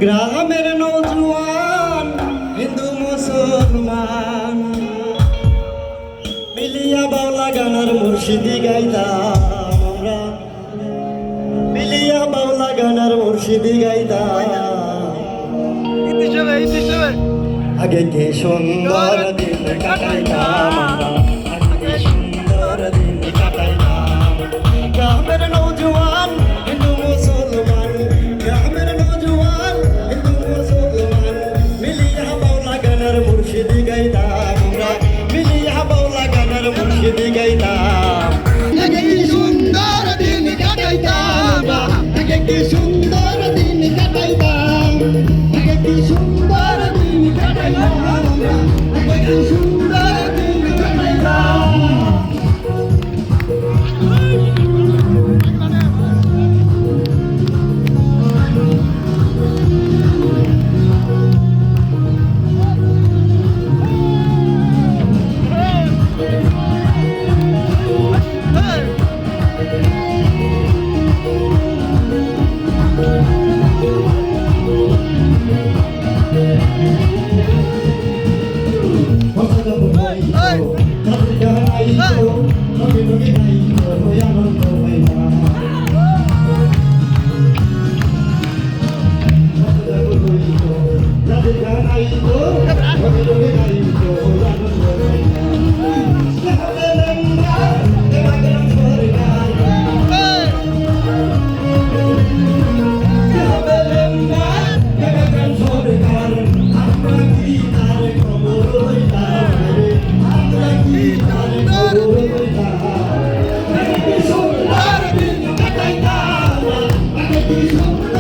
গ্রামের নৌজওয়ান হিন্দু মুসলমান মিলিয়া বাউলা গানার মুর্শিদি গাইতাম আমরা, মিলিয়া বাউলা গানার মুর্শিদি গাইতাম। আগে কে সুন্দর দিন কাটাইতাম আমরা, আগে সুন্দর দিন কাটাইতাম। গ্রামের নৌজওয়ান হিন্দু মুসলমান, গ্রামের নৌজওয়ান হিন্দু মুসলমান মিলিয়া বাউলা গানার মুর্শিদি গাইতাম আমরা, মিলিয়া বাউলা গানার মুর্শিদি গাইতাম। আগে কি সুন্দর দিন কাটাইতাম, আগে কি সুন্দর দিন কাটাইতাম, আগে কি সুন্দর দিন কাটাইতাম, আগে কি সুন্দর দিন কাটাইতাম। Thank you.